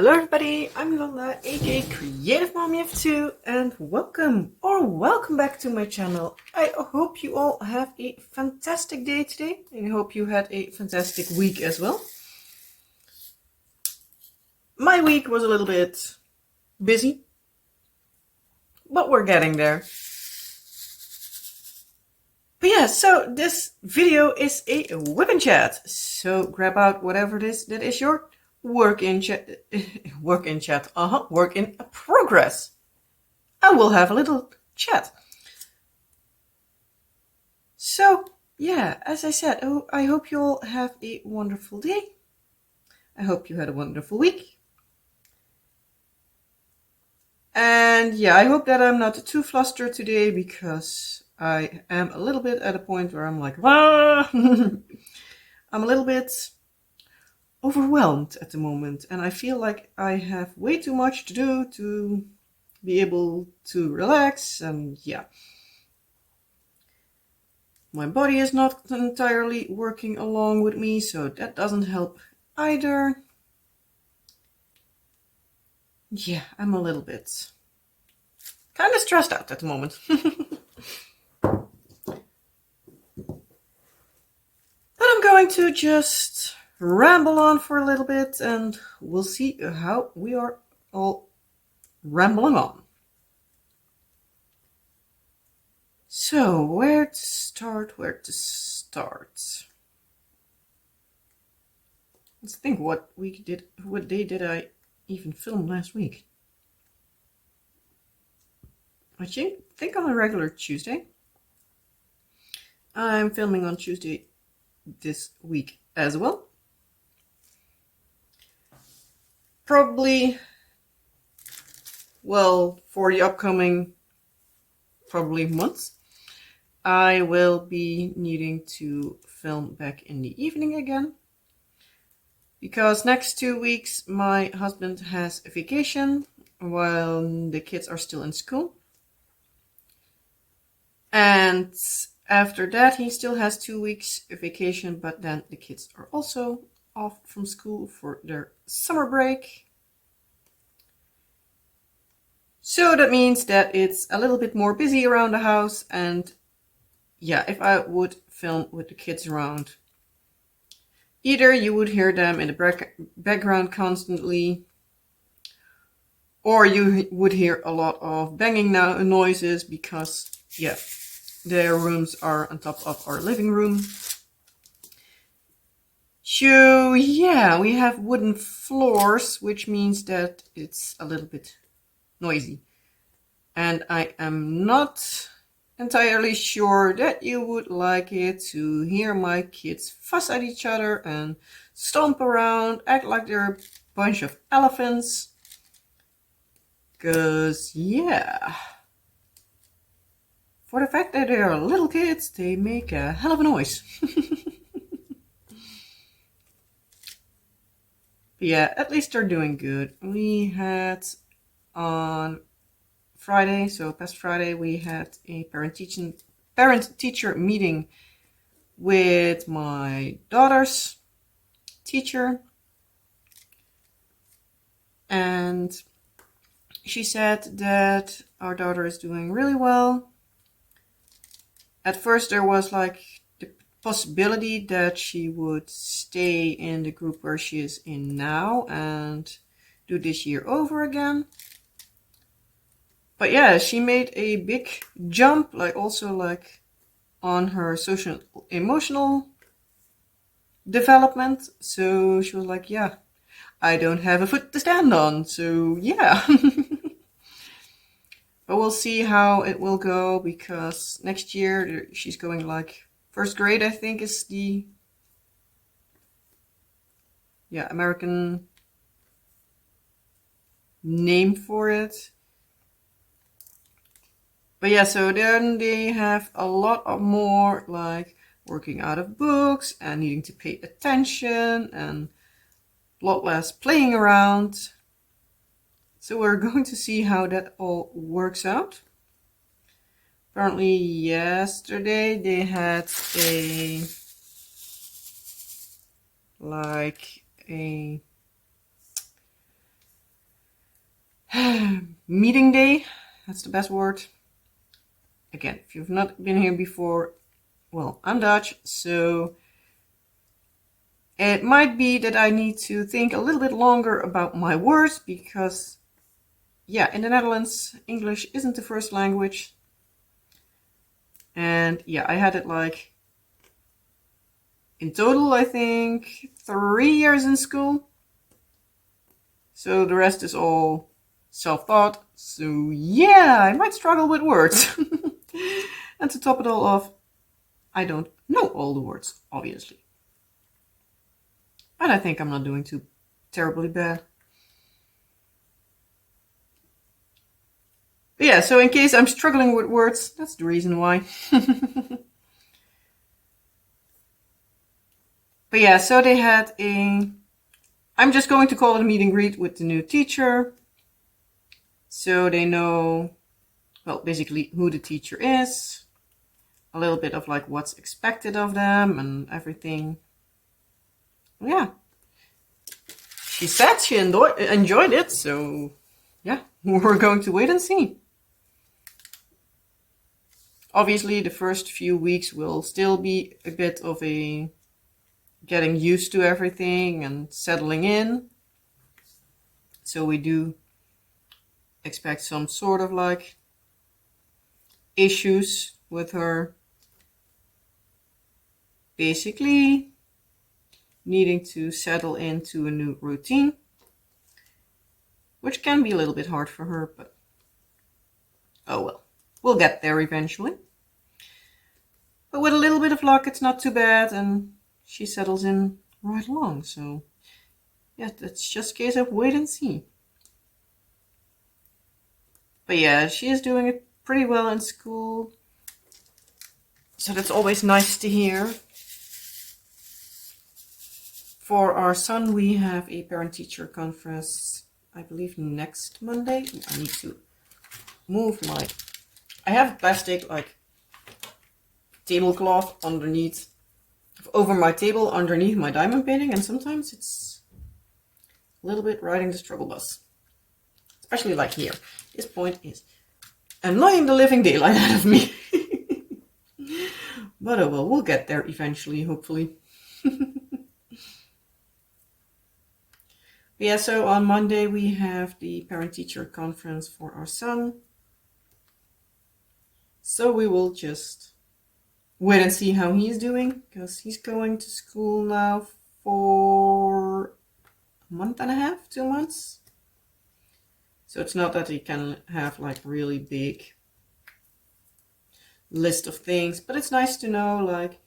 Hello everybody, I'm Yolanda, aka Creative Mommy of 2, and welcome back to my channel. I hope you all have a fantastic day today, and I hope you had a fantastic week as well. My week was a little bit busy, but we're getting there. But yeah, so this video is a WIP and Chat, so grab out whatever it is that is your work in progress. And we'll have a little chat. So yeah, as I said, I hope you all have a wonderful day. I hope you had a wonderful week. And yeah, I hope that I'm not too flustered today, because I am a little bit at a point where I'm like, ah! I'm a little bit overwhelmed at the moment, and I feel like I have way too much to do to be able to relax, and yeah. My body is not entirely working along with me, so that doesn't help either. Yeah, I'm a little bit kind of stressed out at the moment. But I'm going to just ramble on for a little bit, and we'll see how we are all rambling on. So, where to start? Let's think what day did I even film last week? I think on a regular Tuesday. I'm filming on Tuesday this week as well. Probably, well, for the upcoming months, I will be needing to film back in the evening again, because next 2 weeks my husband has a vacation while the kids are still in school. And after that, he still has 2 weeks of vacation, but then the kids are also off from school for their summer break. So that means that it's a little bit more busy around the house, and yeah, if I would film with the kids around, either you would hear them in the background constantly, or you would hear a lot of banging noises, because yeah, their rooms are on top of our living room. So yeah, we have wooden floors, which means that it's a little bit noisy. And I am not entirely sure that you would like it to hear my kids fuss at each other and stomp around, act like they're a bunch of elephants. 'Cause yeah, for the fact that they are little kids, they make a hell of a noise. But yeah, at least they're doing good. We had on Friday, so past Friday, we had a parent-teacher meeting with my daughter's teacher. And she said that our daughter is doing really well. At first, there was like the possibility that she would stay in the group where she is in now and do this year over again. But yeah, she made a big jump, also on her social emotional development. So she was like, yeah, I don't have a foot to stand on, so yeah. But we'll see how it will go, because next year she's going first grade, I think, is the American name for it. But yeah, so then they have a lot of more working out of books and needing to pay attention, and a lot less playing around. So we're going to see how that all works out. Apparently yesterday they had a Meeting day, that's the best word. Again, if you've not been here before, well, I'm Dutch, so it might be that I need to think a little bit longer about my words because, yeah, in the Netherlands, English isn't the first language. And yeah, I had it like, in total, I think 3 years in school. So the rest is all self-taught. So yeah, I might struggle with words. And to top it all off, I don't know all the words, obviously. But I think I'm not doing too terribly bad. But yeah, so in case I'm struggling with words, that's the reason why. But yeah, so they had I'm just going to call it a meet and greet with the new teacher. So they know, well, basically who the teacher is, a little bit of like what's expected of them and everything. Yeah. She said she enjoyed it, so yeah, we're going to wait and see. Obviously, the first few weeks will still be a bit of a getting used to everything and settling in. So we do expect some sort of like issues with her basically needing to settle into a new routine, which can be a little bit hard for her, but oh well, we'll get there eventually. But with a little bit of luck, it's not too bad, and she settles in right along. So yeah, that's just a case of wait and see. But yeah, she is doing it pretty well in school, so that's always nice to hear. For our son, we have a parent-teacher conference, I believe next Monday. I need to move I have plastic like tablecloth over my table underneath my diamond painting, and sometimes it's a little bit riding the struggle bus. Especially like here. This point is annoying the living daylight out of me. But oh well, we'll get there eventually, hopefully. Yeah, so on Monday we have the parent-teacher conference for our son. So we will just wait and see how he's doing, because he's going to school now for a month and a half, 2 months. So it's not that he can have like really big list of things, but it's nice to know like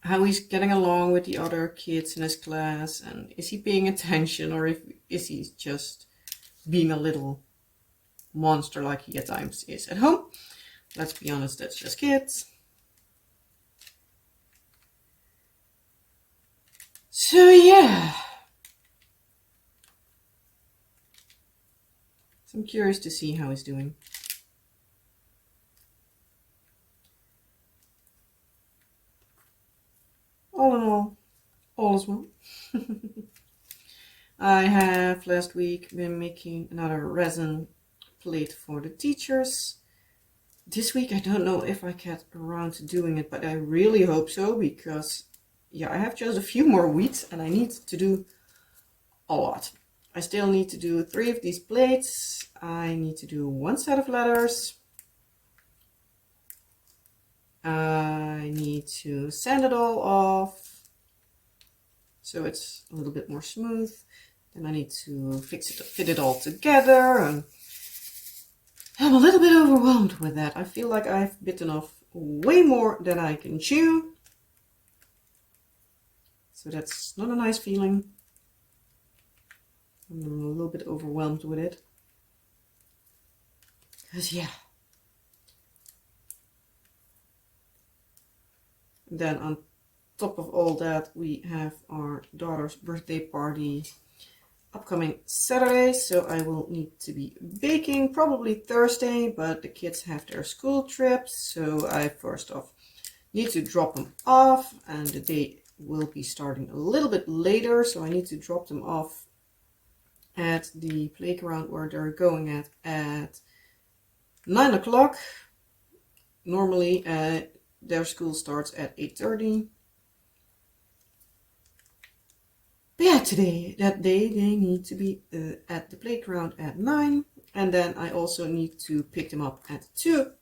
how he's getting along with the other kids in his class, and is he paying attention, or is he just being a little monster like he at times is at home. Let's be honest, that's just kids. So yeah, so I'm curious to see how he's doing. All in all is well. I have last week been making another resin plate for the teachers. This week I don't know if I get around to doing it, but I really hope so, because yeah, I have just a few more weeks and I need to do a lot. I still need to do 3 of these plates. I need to do 1 set of letters. I need to sand it all off so it's a little bit more smooth. Then I need to fit it all together, and I'm a little bit overwhelmed with that. I feel like I've bitten off way more than I can chew. So that's not a nice feeling. I'm a little bit overwhelmed with it. Because yeah. Then on top of all that, we have our daughter's birthday party upcoming Saturday, so I will need to be baking probably Thursday, but the kids have their school trips, so I first off need to drop them off, and the day will be starting a little bit later, so I need to drop them off at the playground where they're going at 9 o'clock. Normally their school starts at 8:30. But yeah, that day they need to be at the playground at 9. And then I also need to pick them up at 2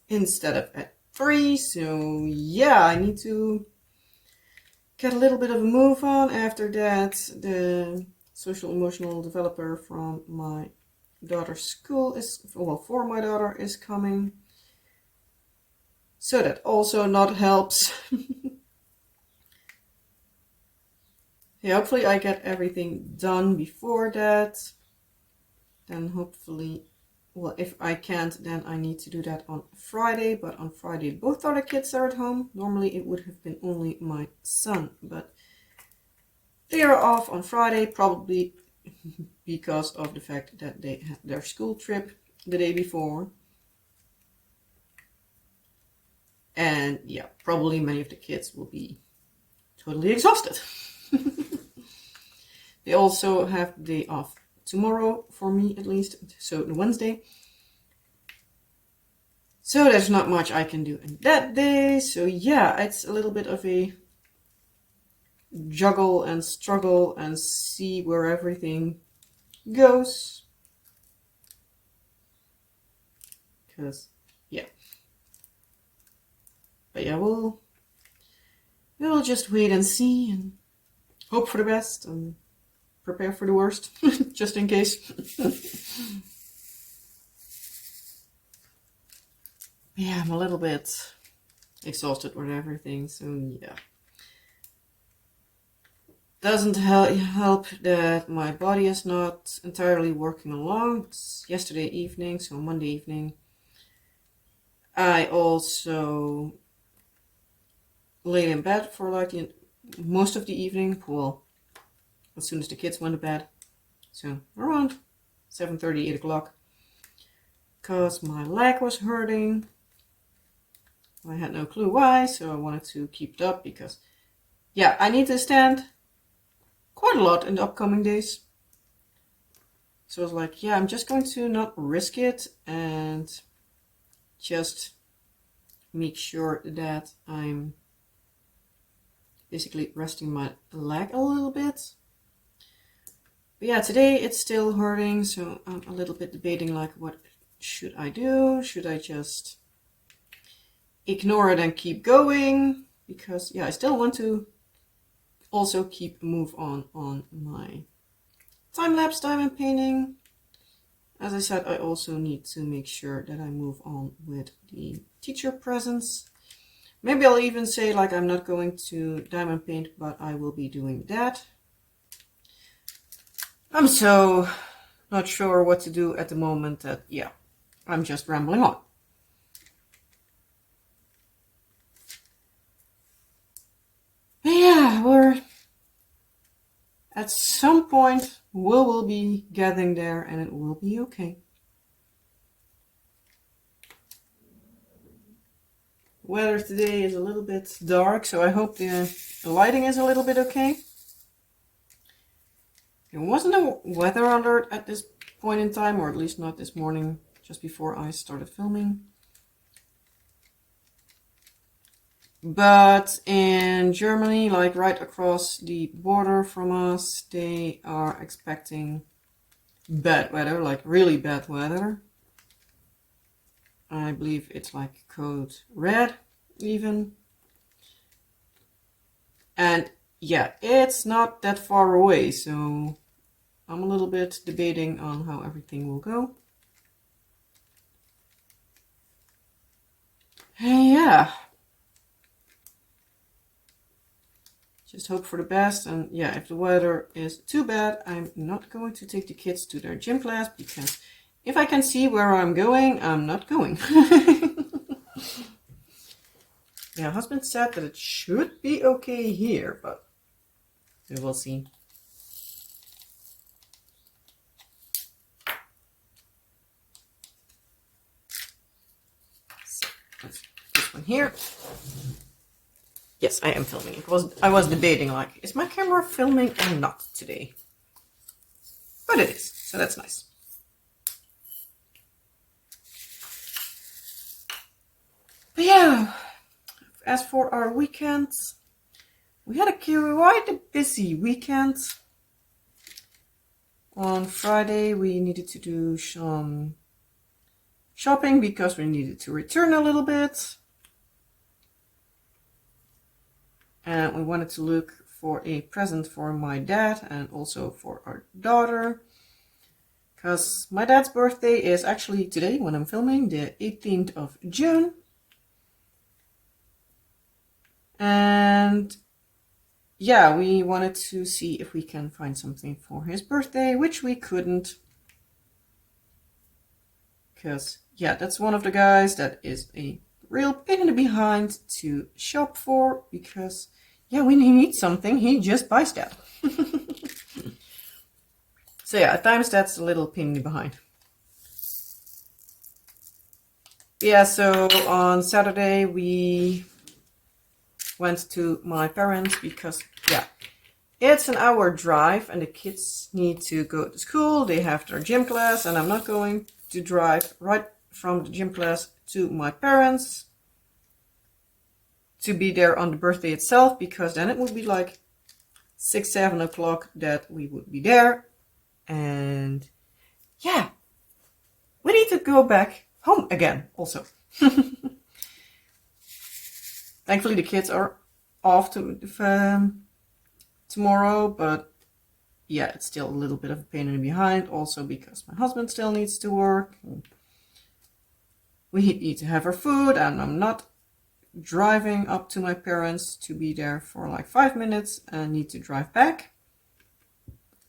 instead of at 3. So yeah, I need to get a little bit of a move on. After that, the social emotional developer from my daughter's school for my daughter is coming. So that also not helps. Yeah, hopefully I get everything done before that. Then hopefully, well, if I can't, then I need to do that on Friday. But on Friday, both other kids are at home. Normally it would have been only my son, but they are off on Friday, probably because of the fact that they had their school trip the day before. And yeah, probably many of the kids will be totally exhausted. They also have the day off tomorrow, for me at least, so Wednesday. So there's not much I can do in that day. So yeah, it's a little bit of a juggle and struggle and see where everything goes. Because, yeah. But yeah, we'll just wait and see and hope for the best and prepare for the worst, just in case. Yeah, I'm a little bit exhausted with everything, so yeah. Doesn't help that my body is not entirely working along. It's yesterday evening, so Monday evening. I also laid in bed for like most of the evening. Well, as soon as the kids went to bed. So around 7:30, 8 o'clock. Because my leg was hurting. I had no clue why, so I wanted to keep it up because, yeah, I need to stand quite a lot in the upcoming days. So I was like, yeah, I'm just going to not risk it and just make sure that I'm basically resting my leg a little bit. But yeah, today it's still hurting, so I'm a little bit debating like, what should I do? Should I just ignore it and keep going? Because yeah, I still want to also keep a move on my time-lapse diamond painting. As I said, I also need to make sure that I move on with the teacher presence. Maybe I'll even say like I'm not going to diamond paint, but I will be doing that. I'm so not sure what to do at the moment that, yeah, I'm just rambling on. But yeah, we're at some point we will be getting there and it will be okay. Weather today is a little bit dark, so I hope the lighting is a little bit okay. There wasn't a weather alert at this point in time, or at least not this morning, just before I started filming. But in Germany, like right across the border from us, they are expecting bad weather, like really bad weather. I believe it's like code red even. And yeah, it's not that far away, so I'm a little bit debating on how everything will go. And yeah. Just hope for the best, and yeah, if the weather is too bad, I'm not going to take the kids to their gym class, because if I can see where I'm going, I'm not going. Yeah, husband said that it should be okay here, but we will see. So, let's put this one here. Yes, I am filming. I was debating like, is my camera filming or not today? but it is, so that's nice. But yeah, as for our weekends, we had quite a busy weekend. On Friday, we needed to do some shopping because we needed to return a little bit. And we wanted to look for a present for my dad and also for our daughter. Because my dad's birthday is actually today when I'm filming, the 18th of June. And yeah, we wanted to see if we can find something for his birthday, which we couldn't. Because, yeah, that's one of the guys that is a real pain in the behind to shop for. Because, yeah, when he needs something, he just buys that. So, yeah, at times that's a little pain in the behind. Yeah, so on Saturday we went to my parents because, yeah, it's an hour drive and the kids need to go to school. They have their gym class and I'm not going to drive right from the gym class to my parents to be there on the birthday itself, because then it would be like 6-7 o'clock that we would be there. And yeah, we need to go back home again also. Thankfully the kids are off tomorrow, but yeah, it's still a little bit of a pain in the behind, also because my husband still needs to work. We need to have our food, and I'm not driving up to my parents to be there for like 5 minutes and need to drive back.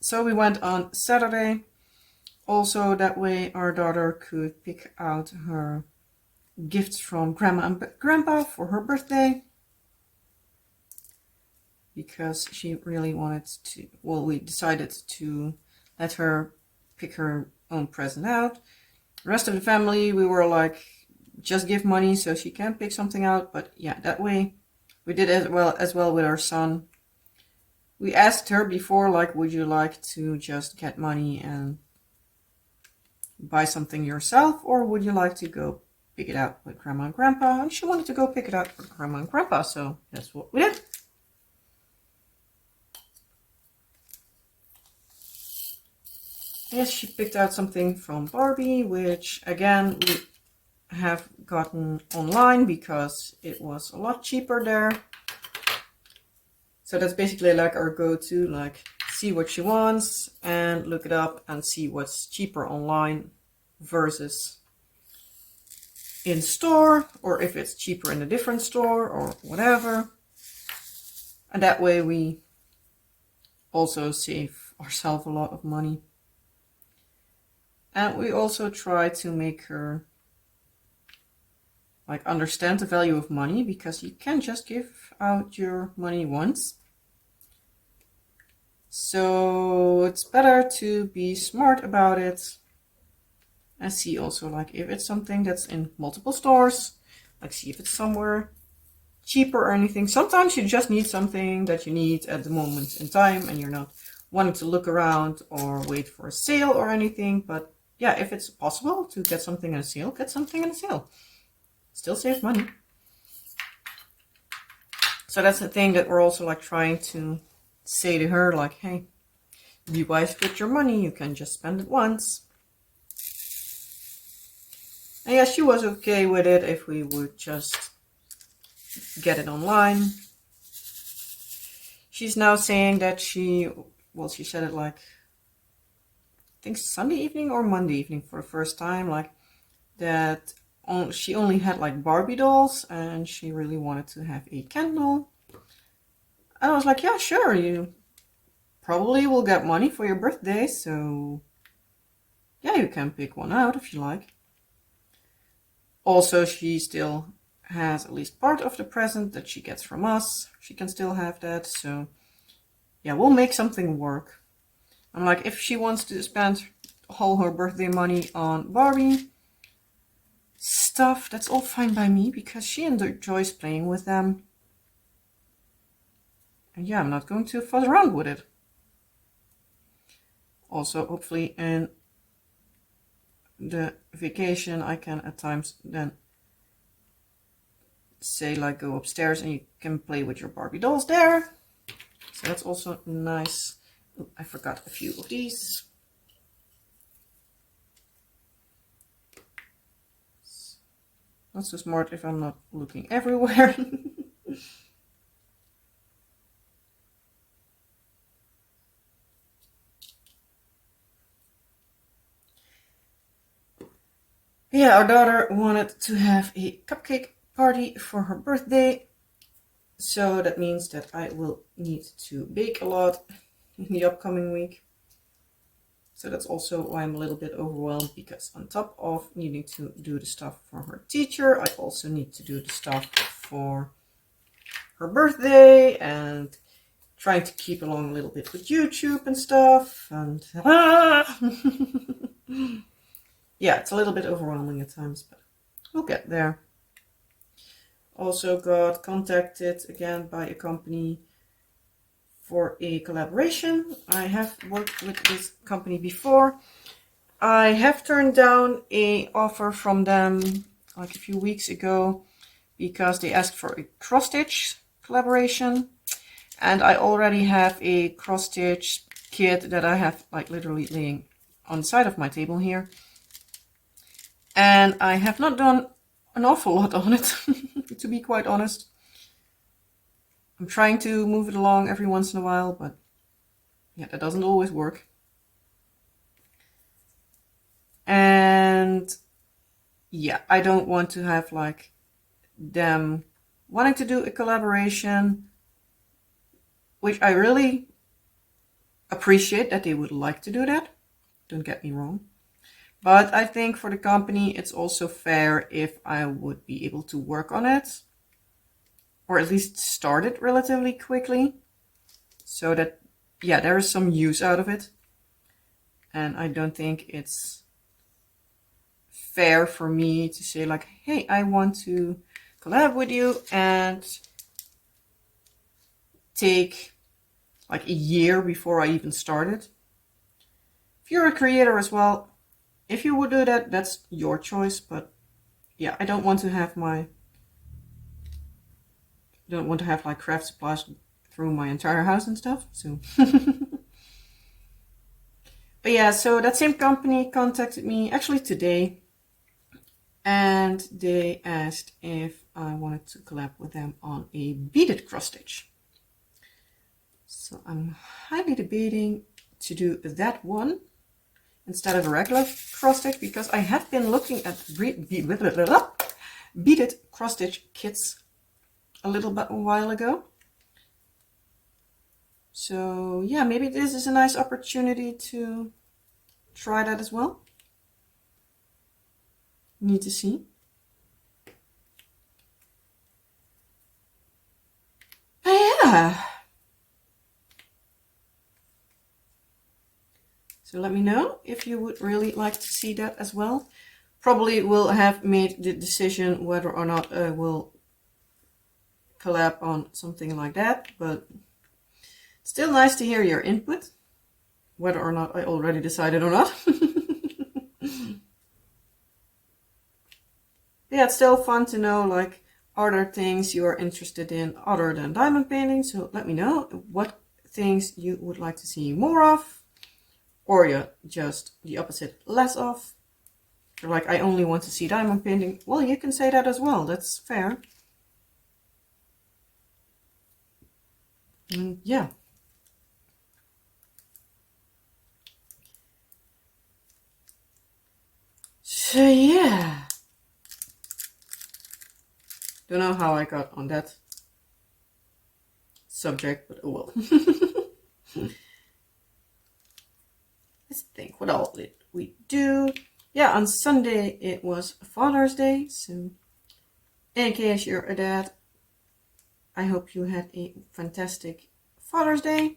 So we went on Saturday. Also, that way our daughter could pick out her gifts from Grandma and Grandpa for her birthday. Because she really wanted to, well, we decided to let her pick her own present out. The rest of the family, we were like, just give money so she can pick something out. But yeah, that way we did as well with our son. We asked her before, like, would you like to just get money and buy something yourself, or would you like to go pick it out with Grandma and Grandpa? And she wanted to go pick it out with Grandma and Grandpa, so that's what we did. Yes, she picked out something from Barbie, which again we have gotten online because it was a lot cheaper there. So that's basically like our go-to, like see what she wants and look it up and see what's cheaper online versus in store, or if it's cheaper in a different store or whatever. And that way we also save ourselves a lot of money. And we also try to make her like understand the value of money, because you can't just give out your money once. So it's better to be smart about it and see also like if it's something that's in multiple stores, like see if it's somewhere cheaper or anything. Sometimes you just need something that you need at the moment in time and you're not wanting to look around or wait for a sale or anything. But yeah, if it's possible to get something in a sale, get something in a sale. Still save money. So that's the thing that we're also like trying to say to her, like, hey, be wise with your money. You can just spend it once. And yeah, she was okay with it if we would just get it online. She's now saying that she said it like, I think Sunday evening or Monday evening for the first time, like that she only had like Barbie dolls and she really wanted to have a Ken doll. And I was like, yeah, sure, you probably will get money for your birthday, so yeah, you can pick one out if you like. Also, she still has at least part of the present that she gets from us. She can still have that, so yeah, we'll make something work. I'm like, if she wants to spend all her birthday money on Barbie stuff, that's all fine by me, because she enjoys playing with them. And yeah, I'm not going to fuss around with it. Also, hopefully in the vacation, I can at times then say like go upstairs and you can play with your Barbie dolls there. So that's also nice. Ooh, I forgot a few of these. Not so smart if I'm not looking everywhere. Yeah, our daughter wanted to have a cupcake party for her birthday. So that means that I will need to bake a lot in the upcoming week. So that's also why I'm a little bit overwhelmed, because on top of needing to do the stuff for her teacher, I also need to do the stuff for her birthday and trying to keep along a little bit with YouTube and stuff. And yeah, it's a little bit overwhelming at times, but we'll get there. Also got contacted again by a company for a collaboration. I have worked with this company before. I have turned down an offer from them like a few weeks ago because they asked for a cross stitch collaboration, and I already have a cross stitch kit that I have like literally laying on the side of my table here, and I have not done an awful lot on it to be quite honest. I'm trying to move it along every once in a while, but yeah, that doesn't always work. And yeah, I don't want to have like them wanting to do a collaboration, which I really appreciate that they would like to do that. Don't get me wrong. But I think for the company, it's also fair if I would be able to work on it, or at least start it relatively quickly, so that, yeah, there is some use out of it. And I don't think it's fair for me to say like, hey, I want to collab with you and take like a year before I even started. If you're a creator as well, if you would do that, that's your choice. But yeah, I don't want to have like craft supplies through my entire house and stuff. So but yeah, so that same company contacted me actually today, and they asked if I wanted to collab with them on a beaded cross stitch. So I'm highly debating to do that one instead of a regular cross stitch, because I have been looking at beaded cross stitch kits a while ago. So yeah, maybe this is a nice opportunity to try that as well. Need to see. But yeah. So let me know if you would really like to see that as well. Probably will have made the decision whether or not I will collab on something like that, but still nice to hear your input, whether or not I already decided or not. Yeah, it's still fun to know, like, are there things you are interested in other than diamond painting? So let me know what things you would like to see more of, or yeah, just the opposite, less of. You're like, I only want to see diamond painting. Well, you can say that as well. That's fair. And yeah. So yeah. Don't know how I got on that subject, but oh well. Let's think, what all did we do? Yeah, on Sunday it was Father's Day, so in case you're a dad, I hope you had a fantastic Father's Day.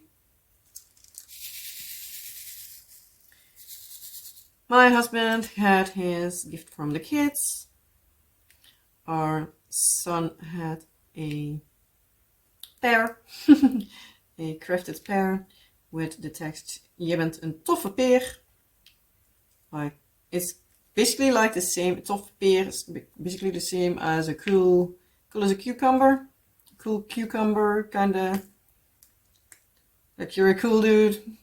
My husband had his gift from the kids. Our son had a pear, a crafted pear, with the text "Je bent een toffe peer." Like, it's basically like the same. Toffe peer is basically the same as a cool as a cucumber. Cool cucumber, kinda like you're a cool dude.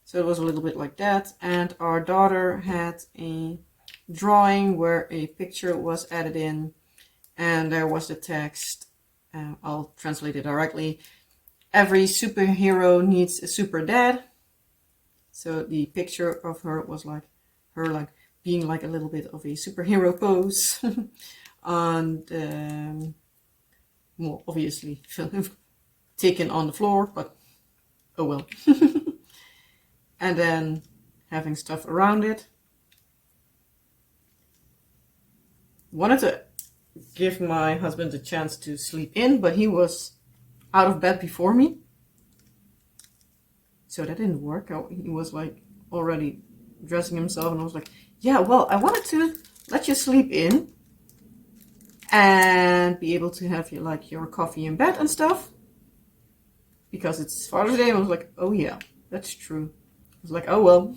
So it was a little bit like that. And our daughter had a drawing where a picture was added in, and there was the text. I'll translate it directly. Every superhero needs a super dad. So the picture of her was like her like being like a little bit of a superhero pose. And well, obviously taken on the floor, but oh well. And then having stuff around it. Wanted to give my husband a chance to sleep in, but he was out of bed before me. So that didn't work. He was like already dressing himself, and I was like, yeah, well, I wanted to let you sleep in and be able to have your coffee in bed and stuff. Because it's Father's Day, and I was like, oh yeah, that's true. I was like, oh well.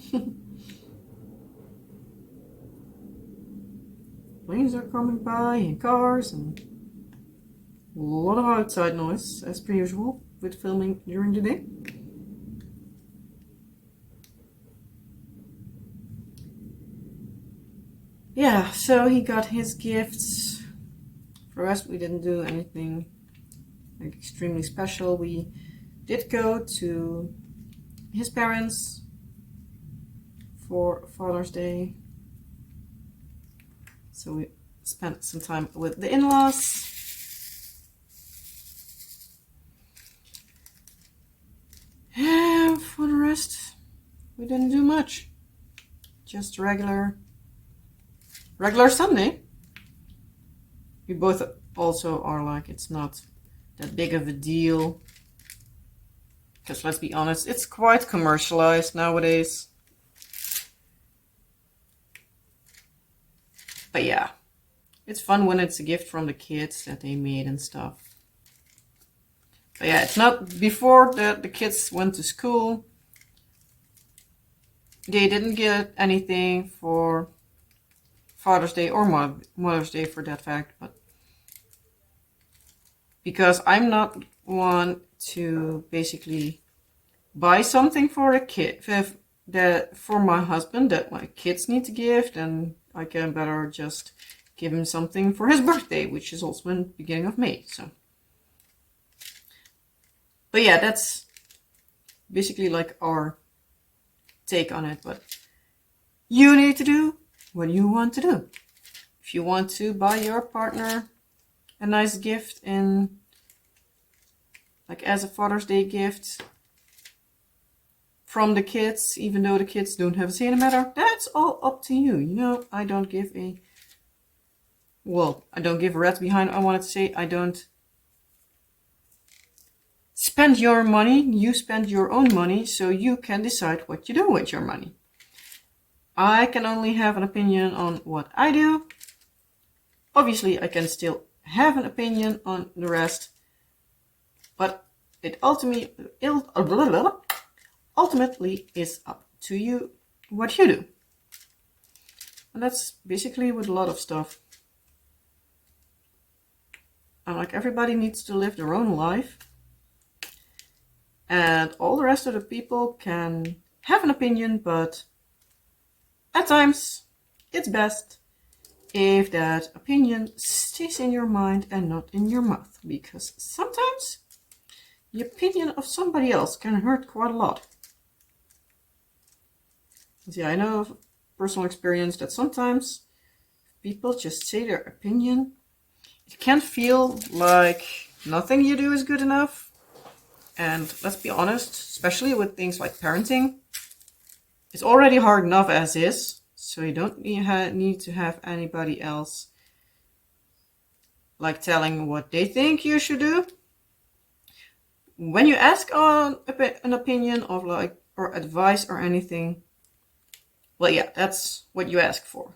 Planes are coming by, and cars, and a lot of outside noise, as per usual, with filming during the day. Yeah, so he got his gifts. For us, we didn't do anything like extremely special. We did go to his parents for Father's Day. So we spent some time with the in-laws. And for the rest, we didn't do much. Just regular Sunday. We both also are like, it's not that big of a deal. Because let's be honest, it's quite commercialized nowadays. But yeah, it's fun when it's a gift from the kids that they made and stuff. But yeah, it's not before the kids went to school. They didn't get anything for Father's Day or Mother's Day for that fact, but because I'm not one to basically buy something for a kid that for my husband that my kids need to give, then I can better just give him something for his birthday, which is also in the beginning of May. So, but yeah, that's basically like our take on it. But you need to do what you want to do. If you want to buy your partner a nice gift as a Father's Day gift from the kids, even though the kids don't have a say in the matter, that's all up to you. You know, I don't give a rat's behind. I wanted to say I don't spend your money. You spend your own money, so you can decide what you do with your money. I can only have an opinion on what I do. Obviously, I can still have an opinion on the rest, but it ultimately is up to you what you do. And that's basically with a lot of stuff. And like, everybody needs to live their own life. And all the rest of the people can have an opinion, but at times it's best if that opinion stays in your mind and not in your mouth. Because sometimes the opinion of somebody else can hurt quite a lot. See, I know of personal experience that sometimes people just say their opinion. It can feel like nothing you do is good enough. And let's be honest, especially with things like parenting, it's already hard enough as is. So you don't need to have anybody else like telling what they think you should do. When you ask on an opinion of like, or advice or anything, well, yeah, that's what you ask for.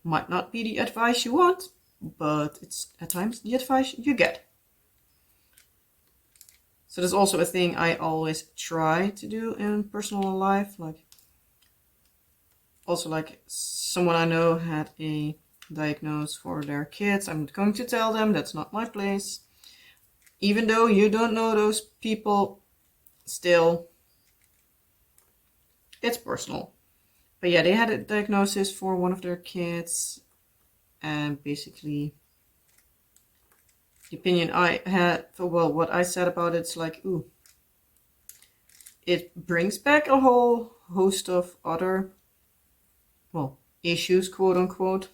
Might not be the advice you want, but it's at times the advice you get. So that's also a thing I always try to do in personal life. Like, also, like, someone I know had a diagnosis for their kids. I'm not going to tell them, that's not my place. Even though you don't know those people, still, it's personal. But yeah, they had a diagnosis for one of their kids, and basically the opinion I had, well, what I said about it's like, ooh, it brings back a whole host of other, well, issues, quote unquote.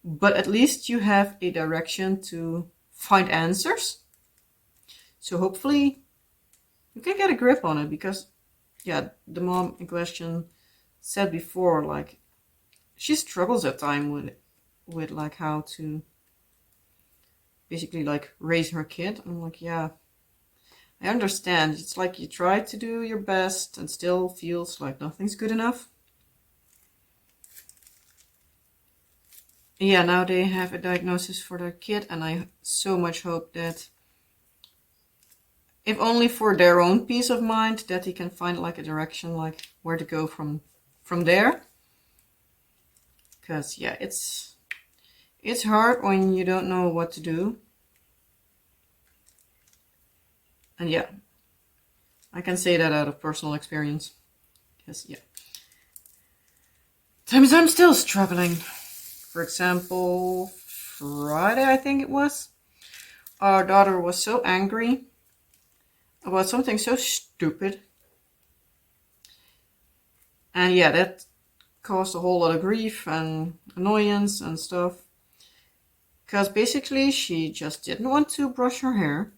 But at least you have a direction to find answers. So hopefully you can get a grip on it, because yeah, the mom in question said before, like, she struggles at time with like how to basically like raise her kid. I'm like, yeah, I understand. It's like you try to do your best and still feels like nothing's good enough. Yeah, now they have a diagnosis for their kid, and I so much hope that, if only for their own peace of mind, that he can find like a direction, like where to go from there. Because yeah, it's hard when you don't know what to do. And yeah, I can say that out of personal experience. Because yeah, times I'm still struggling. For example, Friday, I think it was, our daughter was so angry about something so stupid. And yeah, that caused a whole lot of grief and annoyance and stuff. Because basically she just didn't want to brush her hair.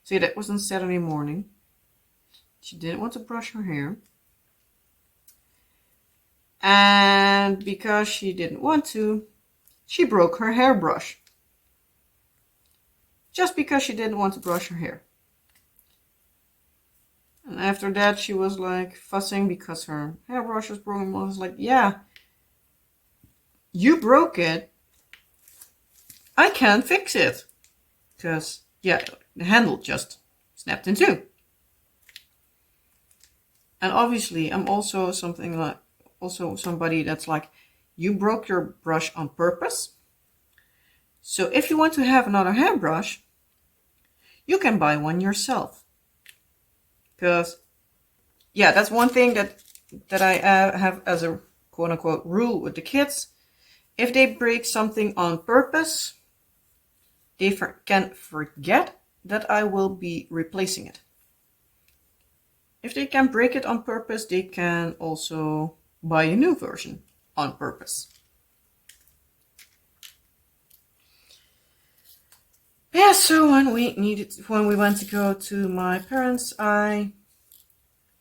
See, that was on Saturday morning. She didn't want to brush her hair. And because she didn't want to, she broke her hairbrush. Just because she didn't want to brush her hair. And after that, she was like fussing because her hairbrush was broken. I was like, yeah, you broke it. I can't fix it. Because, yeah, the handle just snapped in two. And obviously, I'm also somebody that's like, you broke your brush on purpose. So if you want to have another hairbrush, you can buy one yourself. Because, yeah, that's one thing that I have as a quote unquote rule with the kids. If they break something on purpose, they can forget that I will be replacing it. If they can break it on purpose, they can also buy a new version on purpose. Yeah, so when we went to go to my parents,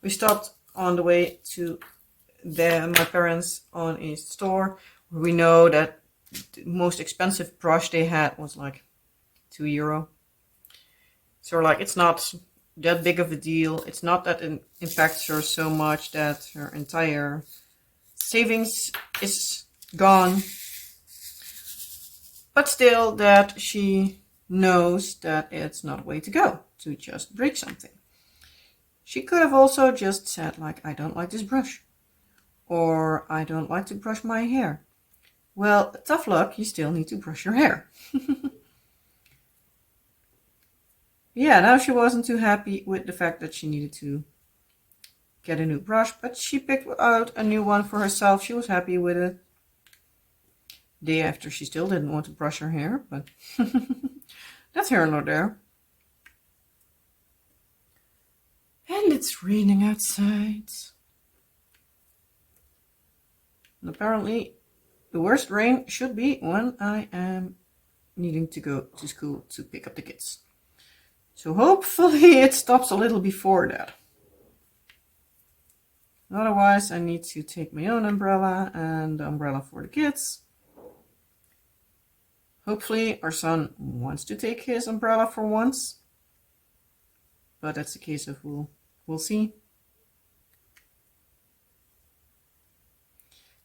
we stopped on the way to my parents on a store where we know that the most expensive brush they had was like €2. So like, it's not that big of a deal. It's not that it impacts her so much that her entire savings is gone. But still, that she knows that it's not a way to go, to just break something. She could have also just said, like, I don't like this brush. Or I don't like to brush my hair. Well, tough luck, you still need to brush your hair. Yeah, now she wasn't too happy with the fact that she needed to get a new brush, but she picked out a new one for herself. She was happy with it. Day after, she still didn't want to brush her hair, but that's here nor there. And it's raining outside. And apparently, the worst rain should be when I am needing to go to school to pick up the kids. So hopefully it stops a little before that. Otherwise, I need to take my own umbrella and the umbrella for the kids. Hopefully our son wants to take his umbrella for once. But that's a case of we'll see.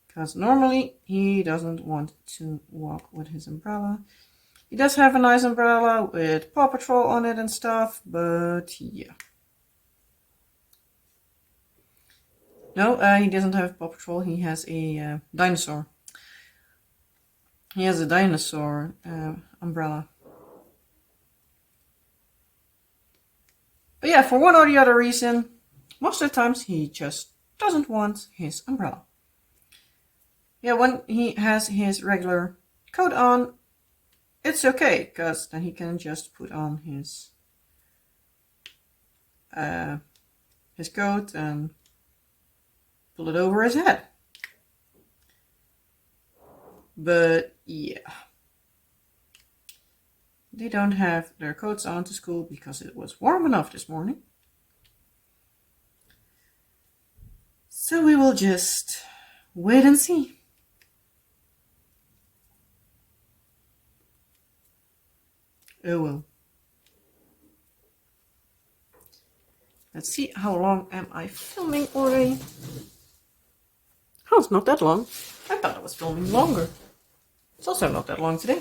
Because normally he doesn't want to walk with his umbrella. He does have a nice umbrella with Paw Patrol on it and stuff, but yeah. No, he doesn't have Paw Patrol. He has a dinosaur. He has a dinosaur umbrella. But yeah, for one or the other reason, most of the times he just doesn't want his umbrella. Yeah, when he has his regular coat on, it's okay, because then he can just put on his coat and pull it over his head. But yeah, they don't have their coats on to school because it was warm enough this morning. So we will just wait and see. Oh well. Let's see, how long am I filming already? Oh, it's not that long. I thought I was filming longer. It's also not that long today.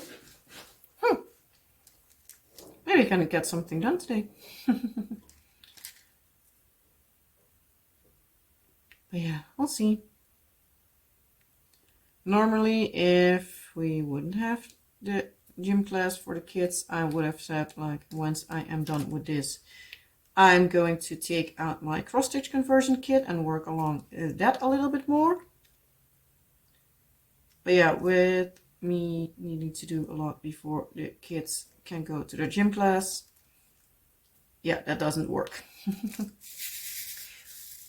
Maybe I can get something done today. But yeah, we'll see. Normally, if we wouldn't have the gym class for the kids, I would have said, like, once I am done with this, I'm going to take out my cross-stitch conversion kit and work along that a little bit more. But yeah, with me needing to do a lot before the kids can go to their gym class, yeah, that doesn't work.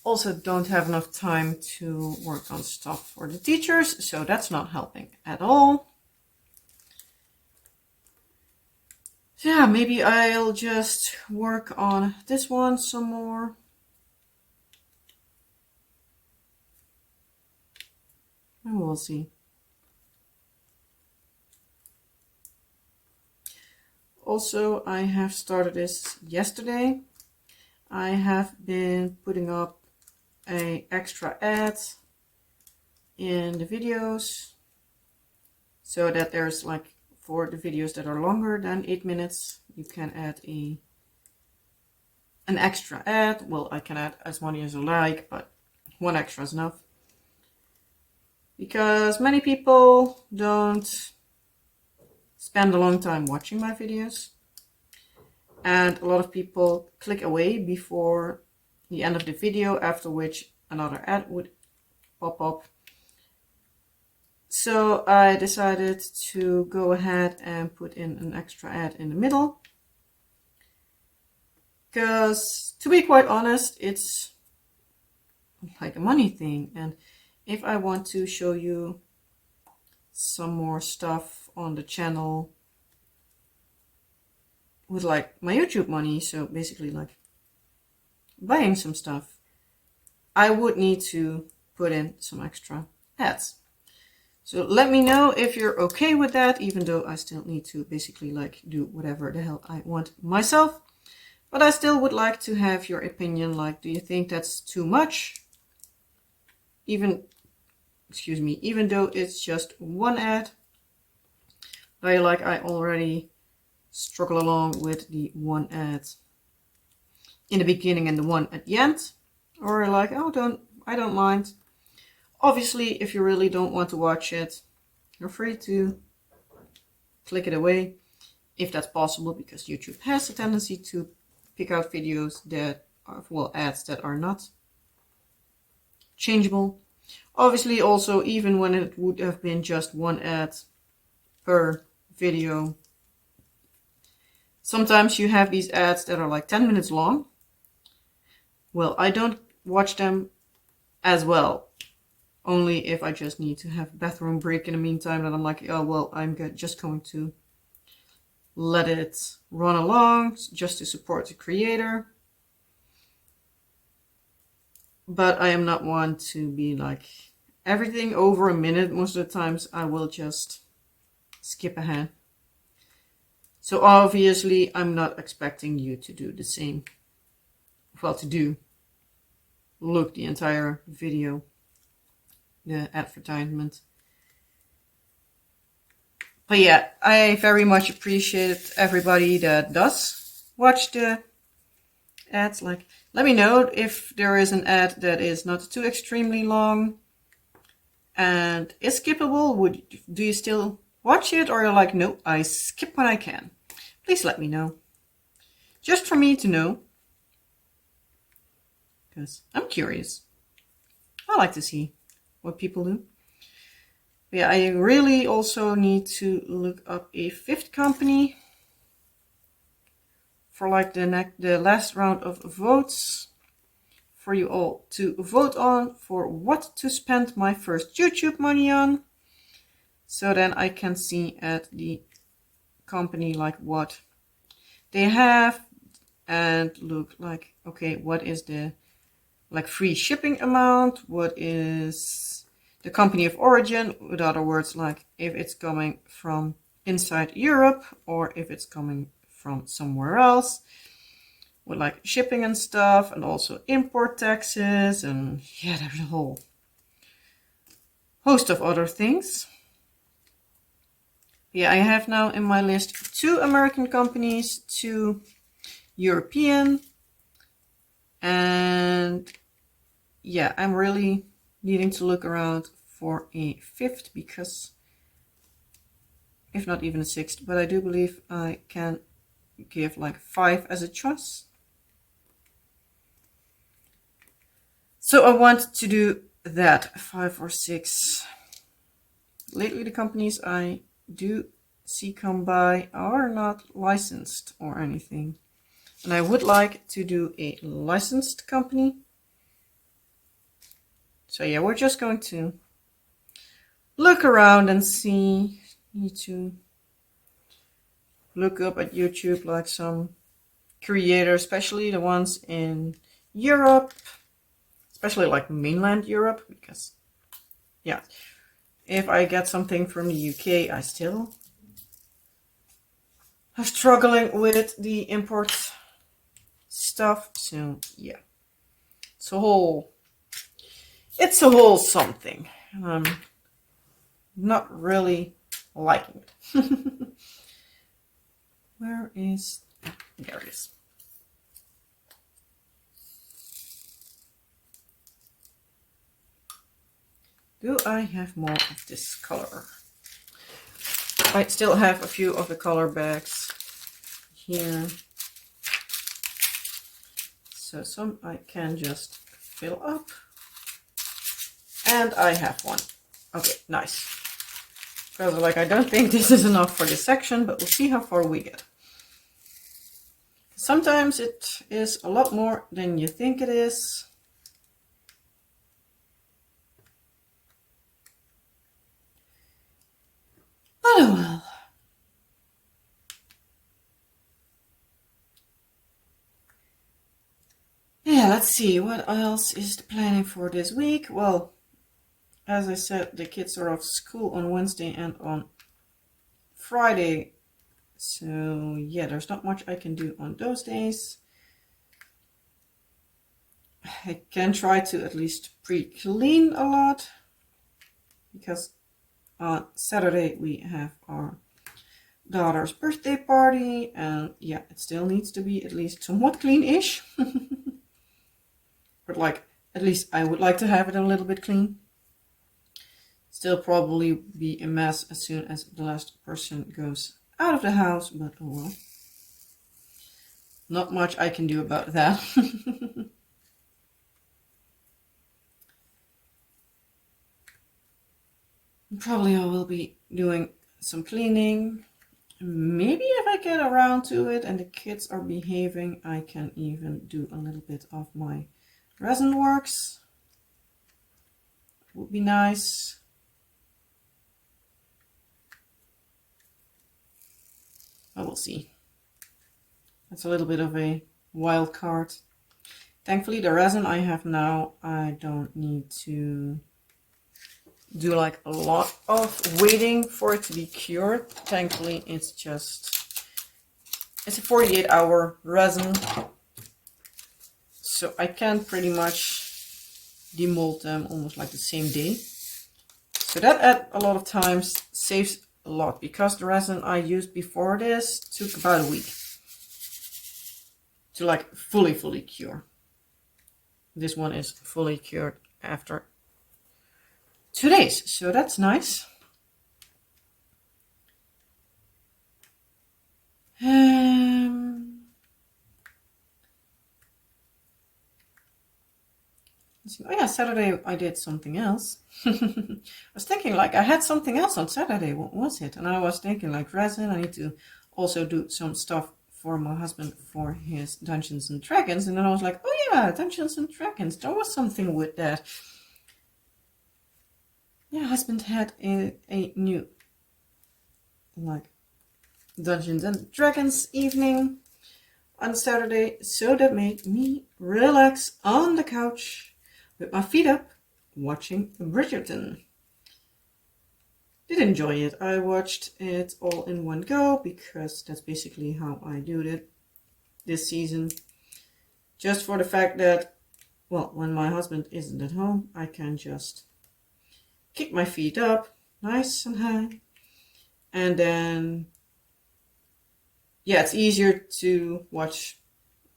Also don't have enough time to work on stuff for the teachers, so that's not helping at all. So yeah, maybe I'll just work on this one some more. And we'll see. Also, I have started this yesterday. I have been putting up an extra ad in the videos so that there's, like, for the videos that are longer than 8 minutes, you can add an extra ad. Well, I can add as many as I like, but one extra is enough. Because many people don't spend a long time watching my videos. And a lot of people click away before the end of the video, after which another ad would pop up. So I decided to go ahead and put in an extra ad in the middle. Because, to be quite honest, it's like a money thing. And if I want to show you some more stuff on the channel with, like, my YouTube money, so basically like buying some stuff, I would need to put in some extra ads. So let me know if you're okay with that, even though I still need to basically, like, do whatever the hell I want myself. But I still would like to have your opinion. Like, do you think that's too much? Even though it's just one ad. I already struggle along with the one ad in the beginning and the one at the end. Or like, oh, I don't mind. Obviously, if you really don't want to watch it, you're free to click it away, if that's possible, because YouTube has a tendency to pick out videos that are, well, ads that are not changeable. Obviously, also, even when it would have been just one ad per video, sometimes you have these ads that are like 10 minutes long. Well, I don't watch them as well. Only if I just need to have a bathroom break in the meantime, that I'm like, oh, well, I'm just going to let it run along just to support the creator. But I am not one to be like, everything over a minute. Most of the times I will just skip ahead. So obviously I'm not expecting you to do the same. Well, look the entire video, the advertisement. But yeah, I very much appreciate everybody that does watch the ads. Like, let me know if there is an ad that is not too extremely long and is skippable. Do you still watch it, or you're like, no, I skip when I can? Please let me know. Just for me to know, because I'm curious. I like to see what people do. But yeah, I really also need to look up a fifth company for like the last round of votes for you all to vote on for what to spend my first YouTube money on. So then I can see at the company like what they have and look like, okay, what is the like free shipping amount? What is the company of origin? In other words, like if it's coming from inside Europe or if it's coming from somewhere else, with like shipping and stuff, and also import taxes, and yeah, there's a whole host of other things. Yeah, I have now in my list 2 American companies, 2 European, and yeah, I'm really needing to look around for a 5th, because if not even a 6th, but I do believe I can give like 5 as a choice. So I want to do that, 5 or 6. Lately the companies I do see come by are not licensed or anything. And I would like to do a licensed company. So yeah, we're just going to look around and see. Need to look up at YouTube like some creators, especially the ones in Europe, especially like mainland Europe, because yeah, if I get something from the UK, I still am struggling with the import stuff. So yeah, it's a whole something. I'm not really liking it. Where is, there it is. Do I have more of this color? I still have a few of the color bags here. So some I can just fill up. And I have one. Okay, nice. Because like I don't think this is enough for this section, but we'll see how far we get. Sometimes it is a lot more than you think it is. Oh well. Yeah, let's see. What else is the planning for this week? Well, as I said, the kids are off school on Wednesday and on Friday. So yeah, there's not much I can do on those days. I can try to at least pre-clean a lot, because on Saturday we have our daughter's birthday party, and yeah, it still needs to be at least somewhat clean-ish. But like, at least I would like to have it a little bit clean. Still probably be a mess as soon as the last person goes out of the house, but oh well. Not much I can do about that. Probably I will be doing some cleaning. Maybe if I get around to it and the kids are behaving, I can even do a little bit of my resin works. Would be nice. I will see. That's a little bit of a wild card. Thankfully, the resin I have now, I don't need to do like a lot of waiting for it to be cured. Thankfully, it's a 48-hour resin. So I can pretty much demold them almost like the same day. So that at a lot of times saves a a lot because the resin I used before this took about a week to like fully cure. This one is fully cured after 2 days, so that's nice. Oh yeah, Saturday I did something else. I was thinking like I had something else on Saturday. What was it? And I was thinking like resin. I need to also do some stuff for my husband for his Dungeons and Dragons. And then I was like, oh yeah, Dungeons and Dragons. There was something with that. Yeah, husband had a new like Dungeons and Dragons evening on Saturday. So that made me relax on the couch with my feet up, watching Bridgerton. Did enjoy it. I watched it all in one go because that's basically how I do it this season. Just for the fact that, well, when my husband isn't at home, I can just kick my feet up, nice and high. And then, yeah, it's easier to watch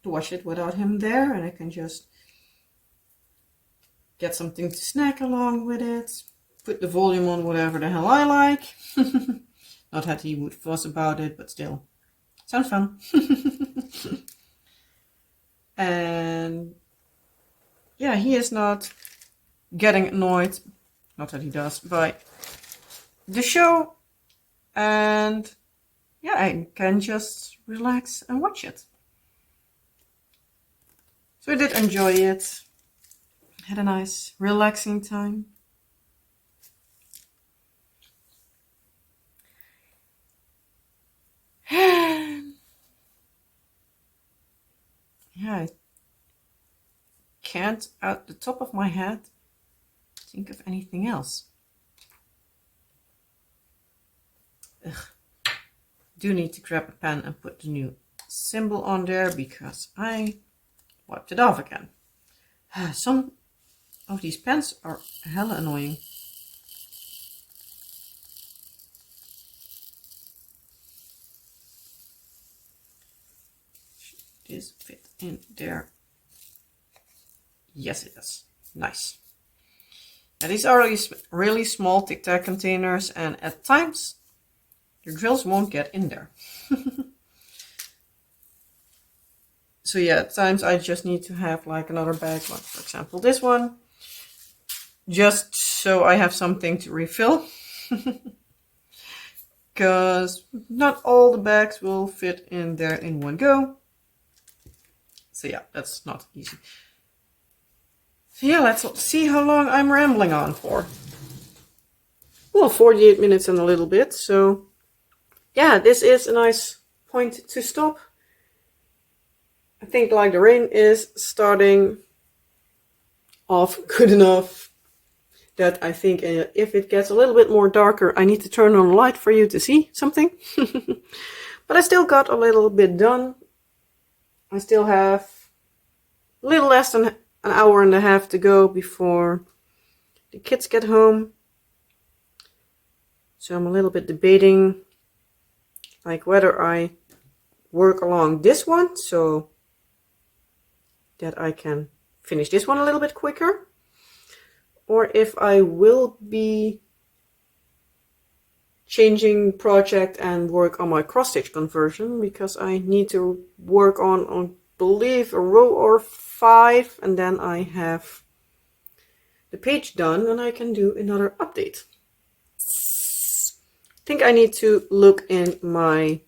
it without him there, and I can just get something to snack along with it, put the volume on whatever the hell I like. Not that he would fuss about it, but still, sounds fun. And yeah, he is not getting annoyed, not that he does, by the show. And yeah, I can just relax and watch it. So I did enjoy it. Had a nice, relaxing time. Yeah, I can't, out the top of my head, think of anything else. Ugh. Do need to grab a pen and put the new symbol on there because I wiped it off again. Some of these pens are hella annoying. Should this fit in there? Yes, it does. Nice. Now, these are really small Tic Tac containers, and at times the drills won't get in there. So yeah, at times I just need to have like another bag, like for example this one, just so I have something to refill. Because not all the bags will fit in there in one go. So yeah, that's not easy. So yeah, let's see how long I'm rambling on for. Well, 48 minutes and a little bit. So yeah, this is a nice point to stop. I think like the rain is starting off good enough that I think if it gets a little bit more darker, I need to turn on the light for you to see something. But I still got a little bit done. I still have a little less than an hour and a half to go before the kids get home. So I'm a little bit debating like whether I work along this one so that I can finish this one a little bit quicker, or if I will be changing project and work on my cross stitch conversion, because I need to work on I believe a row or 5, and then I have the page done and I can do another update. I think I need to look in my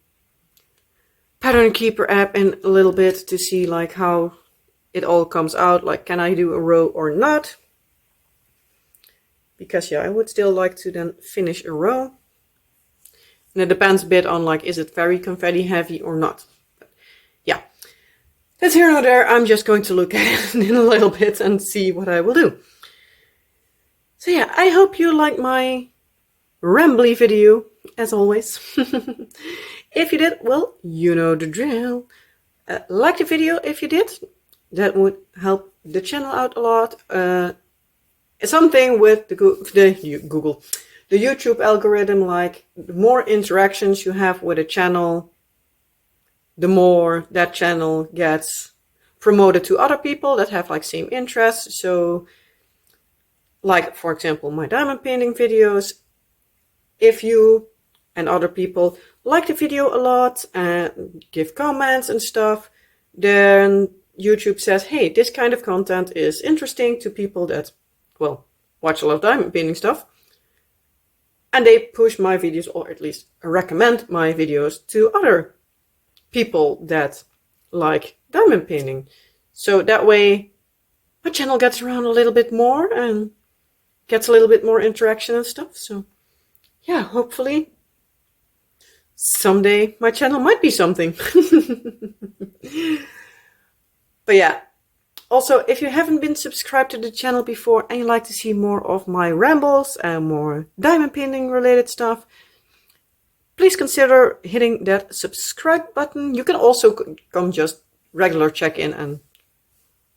Pattern Keeper app in a little bit to see like how it all comes out, like can I do a row or not? Because yeah, I would still like to then finish a row. And it depends a bit on like, is it very confetti heavy or not? But yeah, that's here nor there. I'm just going to look at it in a little bit and see what I will do. So yeah, I hope you like my rambly video, as always. If you did, well, you know the drill. Like the video if you did. That would help the channel out a lot. Something with the Google, the YouTube algorithm, like the more interactions you have with a channel, the more that channel gets promoted to other people that have like same interests. So like, for example, my diamond painting videos, if you and other people like the video a lot and give comments and stuff, then YouTube says, hey, this kind of content is interesting to people that, well, watch a lot of diamond painting stuff. And they push my videos, or at least recommend my videos to other people that like diamond painting. So that way my channel gets around a little bit more and gets a little bit more interaction and stuff. So yeah, hopefully someday my channel might be something. But yeah, also, if you haven't been subscribed to the channel before and you like to see more of my rambles and more diamond painting related stuff, please consider hitting that subscribe button. You can also come just regular check in and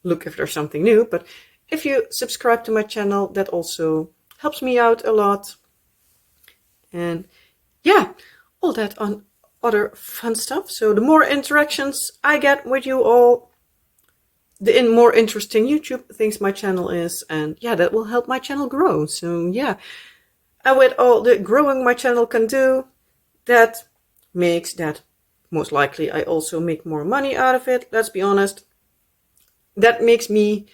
look if there's something new. But if you subscribe to my channel, that also helps me out a lot. And yeah, all that on other fun stuff. So the more interactions I get with you all, the more interesting YouTube thinks my channel is. And yeah, that will help my channel grow. So yeah, and with all the growing my channel can do, that makes that most likely I also make more money out of it. Let's be honest. That makes me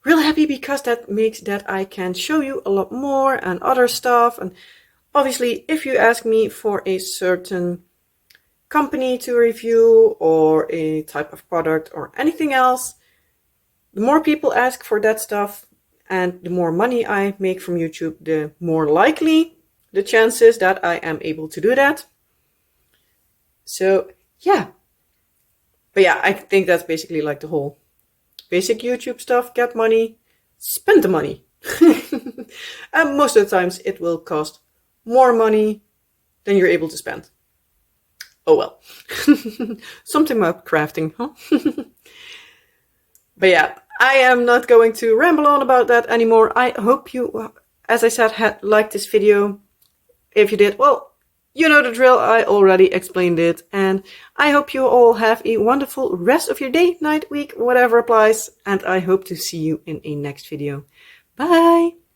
real happy because that makes that I can show you a lot more and other stuff. And obviously, if you ask me for a certain company to review or a type of product or anything else, the more people ask for that stuff and the more money I make from YouTube, the more likely the chances that I am able to do that. So yeah. But yeah, I think that's basically like the whole basic YouTube stuff. Get money, spend the money. And most of the times it will cost more money than you're able to spend. Oh well. Something about crafting, huh? But yeah, I am not going to ramble on about that anymore. I hope you, as I said, had liked this video. If you did, well, you know the drill. I already explained it. And I hope you all have a wonderful rest of your day, night, week, whatever applies. And I hope to see you in a next video. Bye!